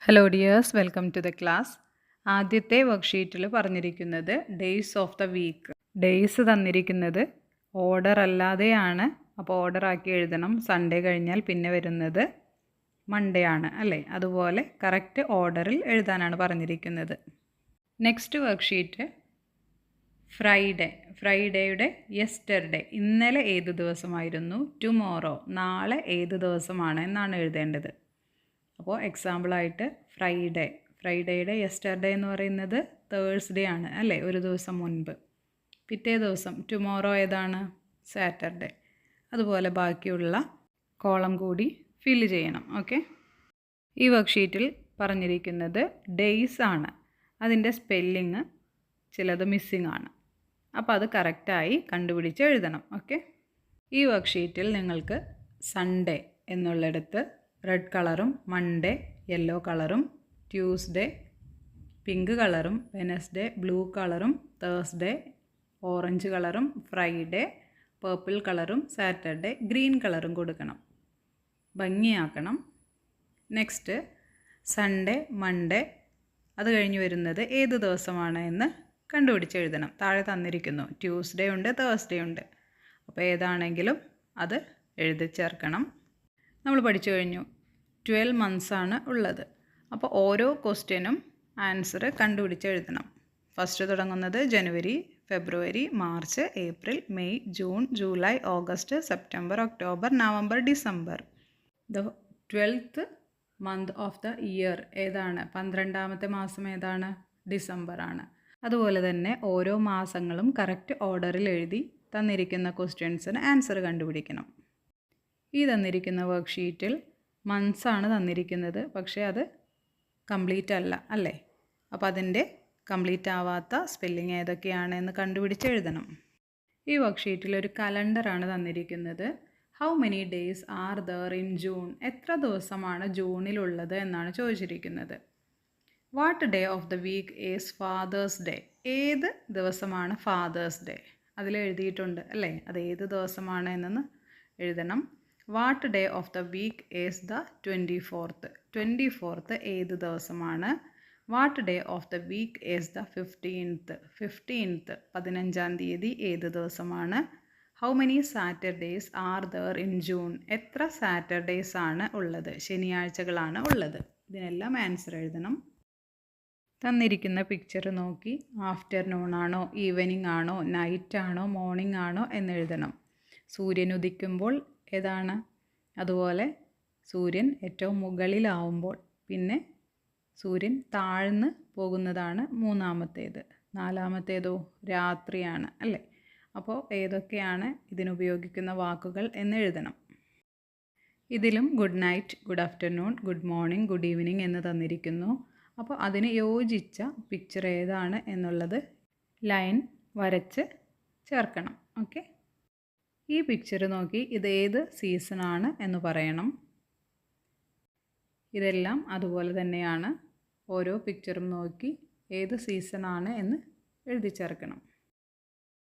Hello dears, welcome to the class. ആദ്യത്തെ വർക്ക്ഷീറ്റിൽ പറഞ്ഞിരിക്കുന്നത് days of the week. Days തന്നിരിക്കുന്നത് ഓർഡർ അല്ലാതെയാണ്. അപ്പോൾ ഓർഡർ ആക്കി എഴുതണം. സൺഡേ കഴിഞ്ഞാൽ പിന്നെ വരുന്നത് മൺഡേ ആണ് അല്ലേ? അതുപോലെ കറക്റ്റ് ഓർഡറിൽ എഴുതാനാണ് പറഞ്ഞിരിക്കുന്നത്. നെക്സ്റ്റ് വർക്ക്ഷീറ്റ് ഫ്രൈഡേയുടെ യെസ്റ്റർഡേ, ഇന്നലെ ഏത് ദിവസമായിരുന്നു. ടുമോറോ, നാളെ ഏത് ദിവസമാണ് എന്നാണ് എഴുതേണ്ടത്. അപ്പോൾ എക്സാമ്പിളായിട്ട് ഫ്രൈഡേയുടെ യെസ്റ്റർഡേ എന്ന് പറയുന്നത് തേഴ്സ്ഡേ ആണ് അല്ലേ, ഒരു ദിവസം മുൻപ്. പിറ്റേ ദിവസം ടുമോറോ ഏതാണ്, സാറ്റർഡേ. അതുപോലെ ബാക്കിയുള്ള കോളം കൂടി ഫില്ല് ചെയ്യണം. ഓക്കെ, ഈ വർക്ക്ഷീറ്റിൽ പറഞ്ഞിരിക്കുന്നത് ഡേയ്സ് ആണ്. അതിൻ്റെ സ്പെല്ലിങ് ചിലത് മിസ്സിംഗ് ആണ്. അപ്പോൾ അത് കറക്റ്റായി കണ്ടുപിടിച്ച് എഴുതണം. ഓക്കെ, ഈ വർക്ക്ഷീറ്റിൽ നിങ്ങൾക്ക് സൺഡേ എന്നുള്ളിടത്ത് റെഡ് കളറും, മൺഡേ യെല്ലോ കളറും, ട്യൂസ്ഡേ പിങ്ക് കളറും, വെനസ്ഡേ ബ്ലൂ കളറും, തേഴ്സ്ഡേ ഓറഞ്ച് കളറും, ഫ്രൈഡേ പേർപ്പിൾ കളറും, സാറ്റർഡേ ഗ്രീൻ കളറും കൊടുക്കണം. ഭംഗിയാക്കണം. നെക്സ്റ്റ് സൺഡേ, മൺഡേ, അത് കഴിഞ്ഞ് വരുന്നത് ഏത് ദിവസമാണ് എന്ന് കണ്ടുപിടിച്ചെഴുതണം. താഴെ തന്നിരിക്കുന്നു. ട്യൂസ്ഡേ ഉണ്ട്, തേഴ്സ്ഡേ ഉണ്ട്. അപ്പോൾ ഏതാണെങ്കിലും അത് എഴുതി ചേർക്കണം. നമ്മൾ പഠിച്ചു കഴിഞ്ഞു 12 months ആണ് ഉള്ളത്. അപ്പോൾ ഓരോ ക്വസ്റ്റ്യനും ആൻസർ കണ്ടുപിടിച്ച് എഴുതണം. ഫസ്റ്റ് തുടങ്ങുന്നത് January, February, March, April, May, June, July, August, September, October, November, December. The 12th month of the year ഏതാണ്? 12ാമത്തെ മാസം ഏതാണ്? ഡിസംബർ ആണ്. അതുപോലെ തന്നെ ഓരോ മാസങ്ങളും കറക്റ്റ് ഓർഡറിൽ എഴുതി തന്നിരിക്കുന്ന ക്വസ്റ്റ്യൻസിന് ആൻസർ കണ്ടുപിടിക്കണം. ഈ തന്നിരിക്കുന്ന വർക്ക്ഷീറ്റിൽ മന്ത്സ് ആണ് തന്നിരിക്കുന്നത്, പക്ഷേ അത് കംപ്ലീറ്റ് അല്ല അല്ലേ? അപ്പോൾ അതിൻ്റെ കംപ്ലീറ്റ് ആവാത്ത സ്പെല്ലിംഗ് ഏതൊക്കെയാണെന്ന് കണ്ടുപിടിച്ച് എഴുതണം. ഈ വർക്ക്ഷീറ്റിൽ ഒരു കലണ്ടറാണ് തന്നിരിക്കുന്നത്. How many days are there in June? എത്ര ദിവസമാണ് ജൂണിലുള്ളത് എന്നാണ് ചോദിച്ചിരിക്കുന്നത്. What day of the week is father's day? ഏത് ദിവസമാണ് ഫാദേഴ്സ് ഡേ? അതിൽ എഴുതിയിട്ടുണ്ട് അല്ലേ? അത് ഏത് ദിവസമാണ് എന്നൊന്ന് എഴുതണം. What day of the week is the 24th? 24th ഏത് ദിവസമാണ്? What day of the week is the 15th? 15ാം തീയതി ഏത് ദിവസമാണ്? How many Saturdays are there in June? എത്ര സാറ്റർഡേയ്സ് ആണ് ഉള്ളത്? ശനിയാഴ്ചകളാണ് ഉള്ളത്. ഇതിനെല്ലാം ആൻസർ എഴുതണം. തന്നിരിക്കുന്ന പിക്ചർ നോക്കി ആഫ്റ്റർനൂൺ ആണോ, ഈവനിങ് ആണോ, നൈറ്റ് ആണോ, മോർണിംഗ് ആണോ എന്നെഴുതണം. സൂര്യൻ ഉദിക്കുമ്പോൾ ഏതാണ്? അതുപോലെ സൂര്യൻ ഏറ്റവും മുകളിലാവുമ്പോൾ, പിന്നെ സൂര്യൻ താഴ്ന്ന് പോകുന്നതാണ് മൂന്നാമത്തേത്. നാലാമത്തേതോ രാത്രിയാണ് അല്ലേ? അപ്പോൾ ഏതൊക്കെയാണ് ഇതിനുപയോഗിക്കുന്ന വാക്കുകൾ എന്നെഴുതണം. ഇതിലും good night, good afternoon, good morning, good evening എന്ന് തന്നിരിക്കുന്നു. അപ്പോൾ അതിന് യോജിച്ച പിക്ചർ ഏതാണ് എന്നുള്ളത് ലൈൻ വരച്ച് ചേർക്കണം. ഓക്കെ, ഈ പിക്ചർ നോക്കി ഇത് ഏത് സീസണാണ് എന്ന് പറയണം. ഇതെല്ലാം അതുപോലെ തന്നെയാണ്. ഓരോ പിക്ചറും നോക്കി ഏത് സീസണാണ് എന്ന് എഴുതി ചേർക്കണം.